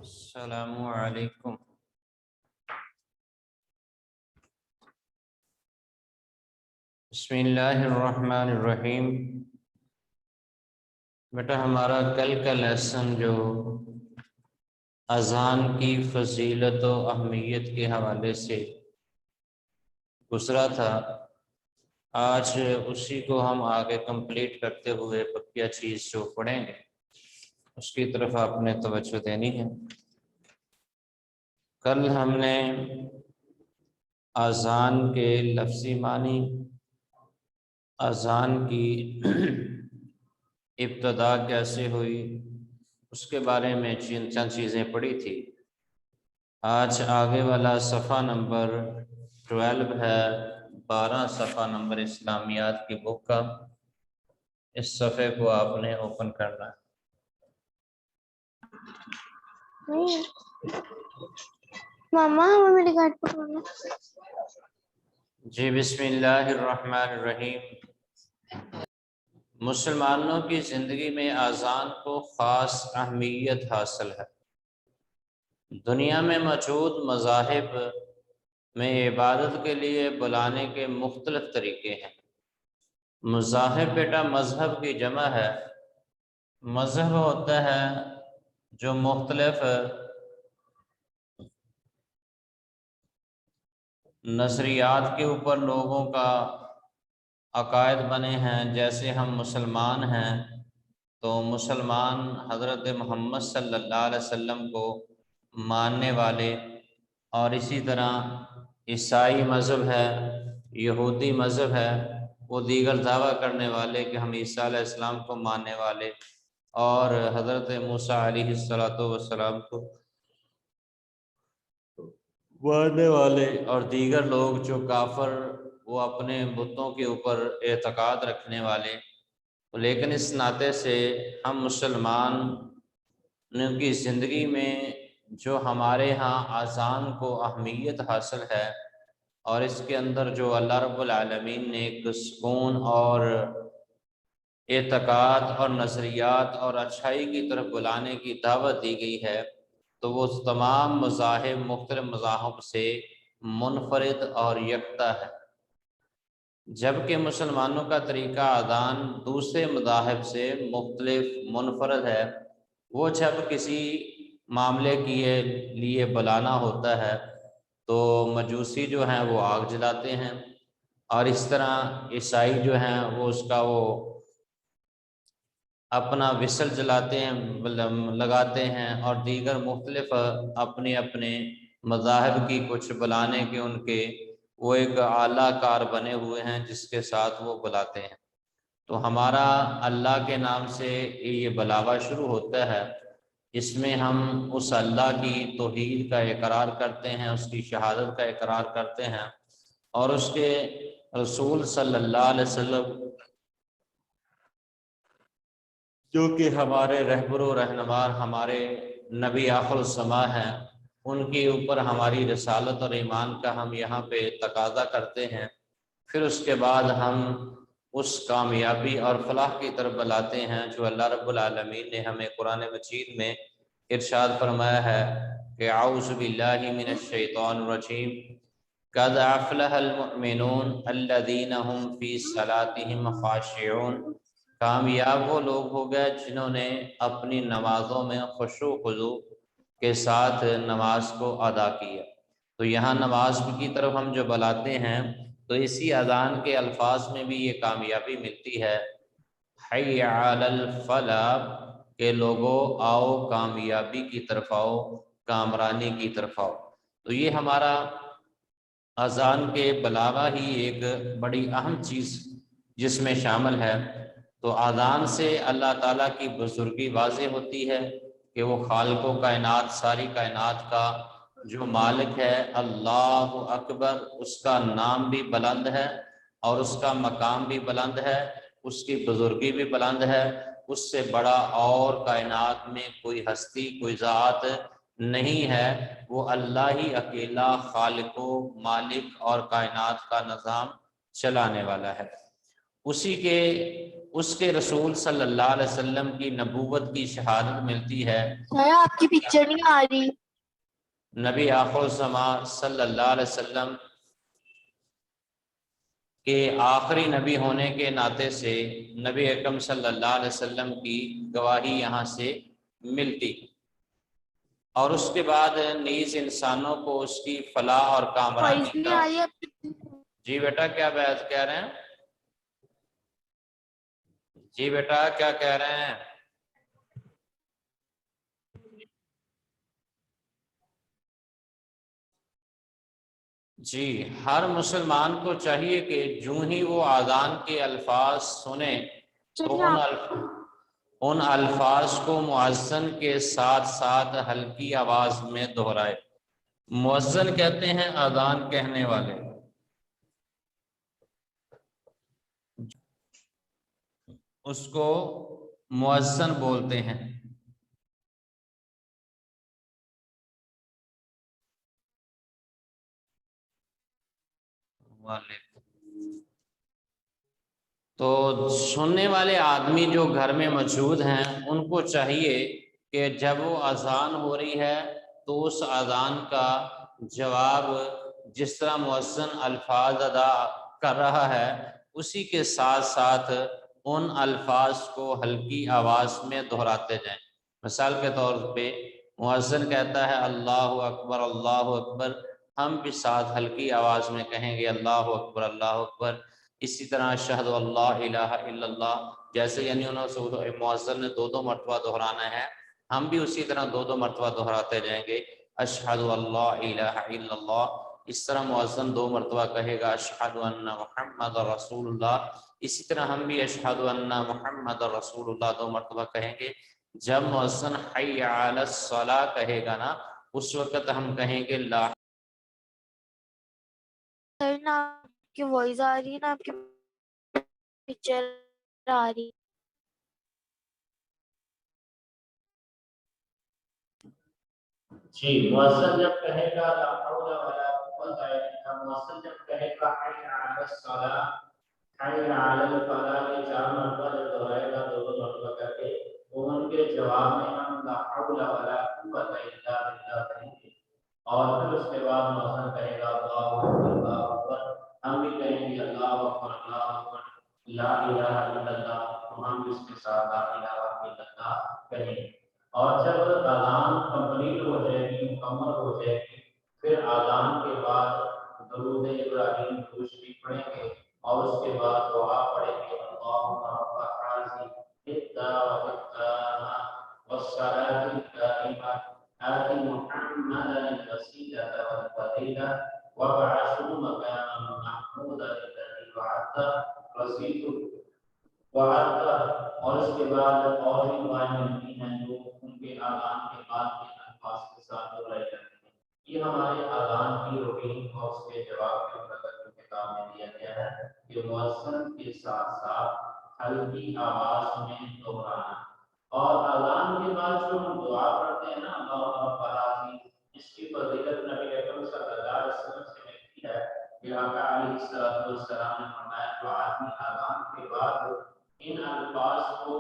السلام علیکم۔ بسم اللہ الرحمن الرحیم۔ بیٹا ہمارا کل کا لیسن جو اذان کی فضیلت و اہمیت کے حوالے سے گزرا تھا، آج اسی کو ہم آگے کمپلیٹ کرتے ہوئے بقیہ چیز جو پڑھیں گے اس کی طرف آپ نے توجہ دینی ہے۔ کل ہم نے اذان کے لفظی معنی، اذان کی ابتدا کیسے ہوئی، اس کے بارے میں چند چیزیں پڑھی تھی۔ آج آگے والا صفحہ نمبر 12 ہے، 12 صفحہ نمبر اسلامیات کی بک کا۔ اس صفحے کو آپ نے اوپن کرنا ہے۔ ماما میری گاڑی پکڑنا۔ جی بسم اللہ الرحمن الرحیم۔ مسلمانوں کی زندگی میں اذان کو خاص اہمیت حاصل ہے۔ دنیا میں موجود مذاہب میں عبادت کے لیے بلانے کے مختلف طریقے ہیں۔ مذاہب بیٹا مذہب کی جمع ہے۔ مذہب ہوتا ہے جو مختلف نظریات کے اوپر لوگوں کا عقائد بنے ہیں۔ جیسے ہم مسلمان ہیں تو مسلمان حضرت محمد صلی اللہ علیہ وسلم کو ماننے والے، اور اسی طرح عیسائی مذہب ہے، یہودی مذہب ہے، وہ دیگر دعویٰ کرنے والے کہ ہم عیسیٰ علیہ السلام کو ماننے والے، اور حضرت موسیٰ علیہ السلام کو ماننے والے، اور دیگر لوگ جو کافر وہ اپنے بتوں کے اوپر اعتقاد رکھنے والے۔ لیکن اس ناطے سے ہم مسلمان کی زندگی میں جو ہمارے ہاں اذان کو اہمیت حاصل ہے، اور اس کے اندر جو اللہ رب العالمین نے ایک سکون اور اعتقاد اور نظریات اور اچھائی کی طرف بلانے کی دعوت دی گئی ہے، تو وہ تمام مذاہب مختلف مذاہب سے منفرد اور یکتا ہے۔ جبکہ مسلمانوں کا طریقہ اذان دوسرے مذاہب سے مختلف منفرد ہے۔ وہ جب کسی معاملے کے لیے بلانا ہوتا ہے تو مجوسی جو ہیں وہ آگ جلاتے ہیں، اور اس طرح عیسائی جو ہیں وہ اس کا اپنا وصل جلاتے ہیں، لگاتے ہیں، اور دیگر مختلف اپنے اپنے مذاہب کی کچھ بلانے کے ان کے وہ ایک اعلیٰ کار بنے ہوئے ہیں جس کے ساتھ وہ بلاتے ہیں۔ تو ہمارا اللہ کے نام سے یہ بلاوا شروع ہوتا ہے، اس میں ہم اس اللہ کی توحید کا اقرار کرتے ہیں، اس کی شہادت کا اقرار کرتے ہیں، اور اس کے رسول صلی اللہ علیہ وسلم جو کہ ہمارے رہبر و رہنما، ہمارے نبی آخر الزماں ہیں، ان کے اوپر ہماری رسالت اور ایمان کا ہم یہاں پہ تقاضا کرتے ہیں۔ پھر اس کے بعد ہم اس کامیابی اور فلاح کی طرف بلاتے ہیں جو اللہ رب العالمین نے ہمیں قرآن مجید میں ارشاد فرمایا ہے کہ اعوذ باللہ من الشیطان الرجیم قد افلح المؤمنون الذین هم فی صلاتهم خاشعون۔ کامیاب وہ لوگ ہو گئے جنہوں نے اپنی نمازوں میں خشوع و خضوع کے ساتھ نماز کو ادا کیا۔ تو یہاں نماز کی طرف ہم جو بلاتے ہیں تو اسی اذان کے الفاظ میں بھی یہ کامیابی ملتی ہے، حی علی الفلاح، کہ لوگوں آؤ کامیابی کی طرف آؤ، کامرانی کی طرف آؤ۔ تو یہ ہمارا اذان کے بلاغہ ہی ایک بڑی اہم چیز جس میں شامل ہے۔ تو اذان سے اللہ تعالیٰ کی بزرگی واضح ہوتی ہے کہ وہ خالق و کائنات، ساری کائنات کا جو مالک ہے، اللہ اکبر، اس کا نام بھی بلند ہے اور اس کا مقام بھی بلند ہے، اس کی بزرگی بھی بلند ہے۔ اس سے بڑا اور کائنات میں کوئی ہستی، کوئی ذات نہیں ہے۔ وہ اللہ ہی اکیلا خالق و مالک اور کائنات کا نظام چلانے والا ہے۔ اس کے رسول صلی اللہ علیہ وسلم کی نبوت کی شہادت ملتی ہے. سر آپ کی پکچر نہیں آ رہی. نبی آخر الزماں صلی اللہ علیہ وسلم کے آخری نبی ہونے کے ناطے سے نبی اکرم صلی اللہ علیہ وسلم کی گواہی یہاں سے ملتی، اور اس کے بعد نیز انسانوں کو اس کی فلاح اور کامرانی کا. جی بیٹا کیا بات کہہ رہے ہیں؟ جی بیٹا کیا کہہ رہے ہیں؟ جی ہر مسلمان کو چاہیے کہ جو ہی وہ اذان کے الفاظ سنے تو ان الفاظ کو مؤذن کے ساتھ ساتھ ہلکی آواز میں دہرائے. مؤذن کہتے ہیں اذان کہنے والے. اس کو مؤذن بولتے ہیں. تو سننے والے آدمی جو گھر میں موجود ہیں ان کو چاہیے کہ جب وہ اذان ہو رہی ہے تو اس اذان کا جواب جس طرح مؤذن الفاظ ادا کر رہا ہے اسی کے ساتھ ساتھ ان الفاظ کو ہلکی آواز میں دہراتے جائیں. مثال کے طور پہ مؤذن کہتا ہے اللہ اکبر اللہ اکبر، ہم بھی ساتھ ہلکی آواز میں کہیں گے اللہ اکبر اللہ اکبر. اسی طرح اشہد اللہ الہ الا اللہ، جیسے یعنی مؤذن نے دو مرتبہ دہرانا ہے، ہم بھی اسی طرح دو مرتبہ دہراتے جائیں گے اشہد اللہ الہ الا اللہ. اس طرح مؤذن 2 مرتبہ کہے گا اشہد ان محمد رسول اللہ. اسی طرح ہم بھی اشہد ان محمد رسول اللہ 2 مرتبہ کہیں گے. جب مؤذن حی علی الصلاۃ کہے گا نا اس وقت ہم کہیں گے لا. سر نا آپ کی وائس آ رہی ہے نا آپ کی پکچر آ رہی. جی مؤذن جب کہے گا لا حول ولا قوت الا باللہ، مؤذن جب کہے گا حی علی الصلاۃ حی علی الفلاح کے 4 مرتبہ جب دہرائے گا 2 مرتبہ کر کے تو ان کے جواب میں ہم لا حول ولا قوت الا باللہ کہیں گے. اور پھر اس کے بعد مؤذن کہے گا اللہ اکبر، ہم بھی کہیں گے اللہ اکبر لا الہ الا اللہ، تو ہم اس کے ساتھ لا الہ الا اللہ کہیں گے. اور جب اذان کمپلیٹ ہو جائے گی مکمل ہو جائے گی پھر اذان کے بعد درود ابراہیم درود شریف پڑھیں گے اور اس کے بعد دعا پڑھیں گے اللہم رب هذه الدعوة والصلاة القائمة آت محمدا الوسيلة والفضيلة وابعثه مكانا محمودا الذي وعدته اور اس کے بعد اور بھی دعائیں ملتی ہیں جو ان کے اذان کے بعد کے الفاظ کے ساتھ دہرائی جاتی ہیں. یہ ہمارے اذان کی روٹین اور اس کے جواب کے متعلق کتاب میں دیا گیا ہے کہ مؤذن کے ساتھ ساتھ ہلکی آواز میں دہرانا. اور اذان کے بعد جو ہم دعا پڑھتے ہیں نا اللہ رب العالمین، اس کی فضیلت نبی اکرم صلی اللہ علیہ وسلم سے ملتی ہے کہ آقا علیہ السلام نے فرمایا جو آدمی اذان کے بعد ان الفاظ کو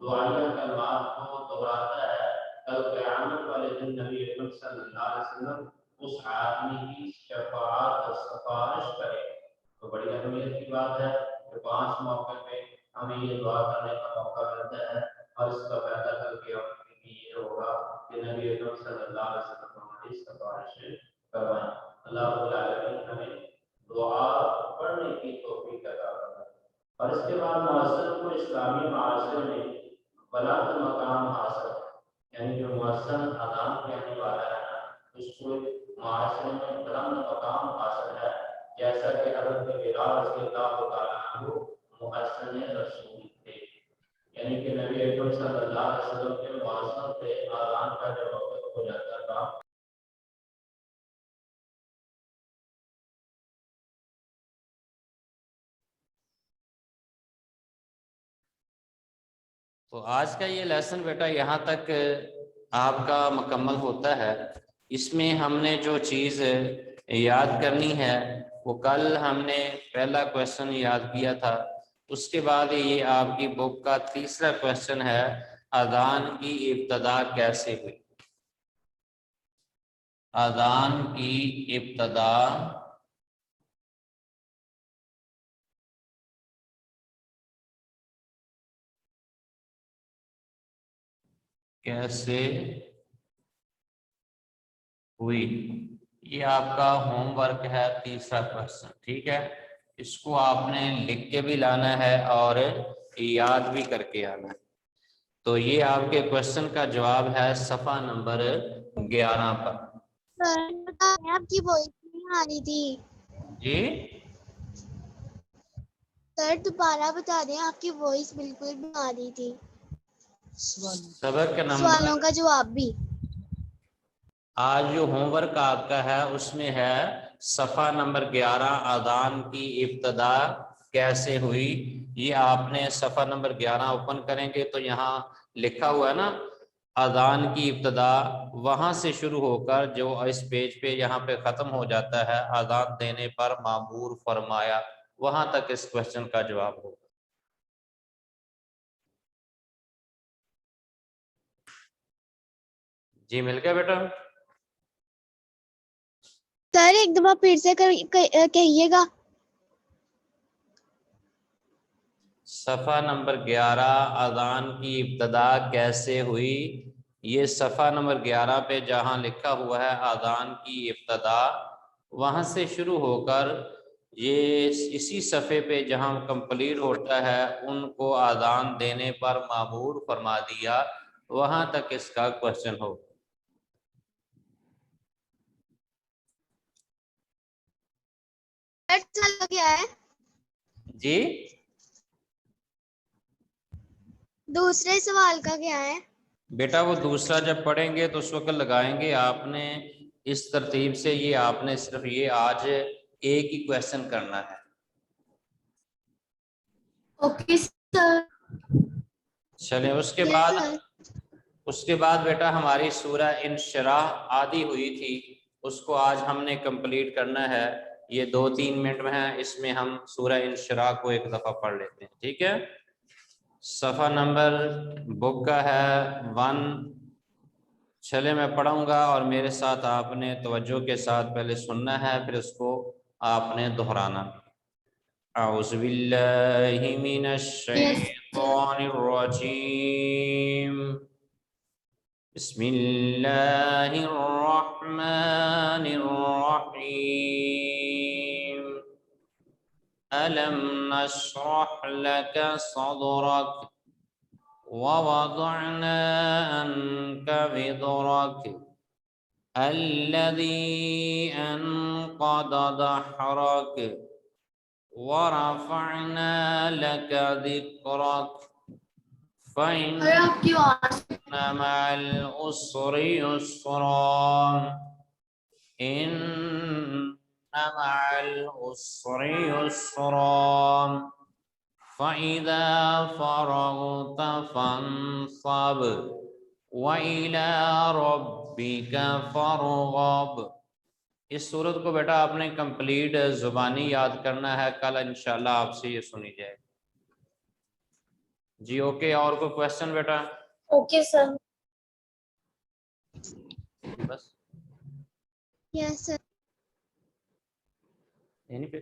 دعائیہ کلمات کو دہراتا ہے کل قیامت والے دن نبی اکرم صلی اللہ علیہ وسلم اس آدمی کی شفاعت اور سفارش کرے. تو بڑی اہمیت کی بات ہے کہ 5 موقع پہ ہمیں یہ دعا کرنے کا موقع ملتا ہے اور اس کا فائدہ کل کے وقت میں یہ ہوگا کہ نبی اکرم صلی اللہ علیہ وسلم ہماری سفارش کروائیں. اللہ رب العالمین ہمیں دعا پڑھنے کی توفیق عطا فرمائے. اور اس کے بعد مؤذن کو اسلامی معاشرے میں بلند مقام حاصل ہے، یعنی جو مؤذن اذان کہنے والا ہے نا اس کو معاشرے میں بلند مقام حاصل ہے، جیسا کہ حضرت بلال رضی اللہ تعالیٰ عنہ مؤذن رسول تھے. یعنی کہ نبی اکرم صلی اللہ علیہ وسلم کے مؤذن تھے. اذان کا جب وقت ہو جاتا تھا تو آج کا یہ لیسن بیٹا یہاں تک آپ کا مکمل ہوتا ہے. اس میں ہم نے جو چیز یاد کرنی ہے وہ کل ہم نے پہلا کویسچن یاد کیا تھا اس کے بعد یہ آپ کی بک کا تیسرا کوشچن ہے، اذان کی ابتدا کیسے ہوئی؟ اذان کی ابتدا کیسے ہوئی؟ یہ آپ کا ہوم ورک ہے، تیسرا کوشچن، ٹھیک ہے؟ اس کو آپ نے لکھ کے بھی لانا ہے اور یاد بھی کر کے آنا ہے۔ تو یہ آپ کے کوشچن کا جواب ہے صفحہ نمبر 11 پر۔ سر آپ کی وائس نہیں آ رہی تھی۔ جی سر دوبارہ بتا دیں، آپ کی وائس بالکل بھی آ رہی تھی۔ سبق نمبر، سوالوں کا جواب بھی۔ آج جو ہوم ورک آپ کا ہے اس میں ہے صفحہ نمبر 11، اذان کی ابتدا کیسے ہوئی۔ یہ آپ نے صفحہ نمبر 11 اوپن کریں گے تو یہاں لکھا ہوا ہے نا اذان کی ابتدا، وہاں سے شروع ہو کر جو اس پیج پہ یہاں پہ ختم ہو جاتا ہے اذان دینے پر مامور فرمایا، وہاں تک اس کوشچن کا جواب ہوگا۔ جی مل گیا بیٹا؟ سر ایک دفعہ پھر سے کہیے گا۔ صفحہ نمبر 11، اذان کی ابتدا کیسے ہوئی۔ یہ صفحہ نمبر 11 پہ جہاں لکھا ہوا ہے اذان کی ابتدا، وہاں سے شروع ہو کر یہ اسی صفحے پہ جہاں کمپلیٹ ہوتا ہے ان کو اذان دینے پر مامور فرما دیا، وہاں تک اس کا کوشچن ہو۔ کیا ہے جی دوسرے سوال کا کیا ہے؟ بیٹا وہ دوسرا جب پڑھیں گے تو اس وقت لگائیں گے، آپ نے اس ترتیب سے یہ آپ نے صرف یہ آج ایک ہی کوشچن کرنا ہے۔ Okay sir. چلیں اس کے بعد بیٹا ہماری سورہ انشراح آدھی ہوئی تھی، اس کو آج ہم نے کمپلیٹ کرنا ہے۔ یہ 2-3 منٹ میں ہے، اس میں ہم سورہ انشراح کو ایک دفعہ پڑھ لیتے ہیں، ٹھیک ہے؟ صفحہ نمبر بک کا ہے 1۔ چلے میں پڑھوں گا اور میرے ساتھ آپ نے توجہ کے ساتھ پہلے سننا ہے، پھر اس کو آپ نے دہرانا۔ اعوذ باللہ من الشیطان الرجیم، بسم اللہ الرحمن الرحیم، الم نشرح لك صدرك ووضعنا عنك وزرك الذي أنقض ظهرك ورفعنا لك ذكرك فإن مع العسر يسرا إن مع العسر يسرا فإذا فرغت فانصب وإلى ربك فارغب۔ اس سورت کو بیٹا آپ نے کمپلیٹ زبانی یاد کرنا ہے، کل انشاءاللہ آپ سے یہ سنی جائے گی۔ جی اوکے، اور کوئی کوشچن بیٹا؟ Okay sir. بس یس سر۔ یعنی پہ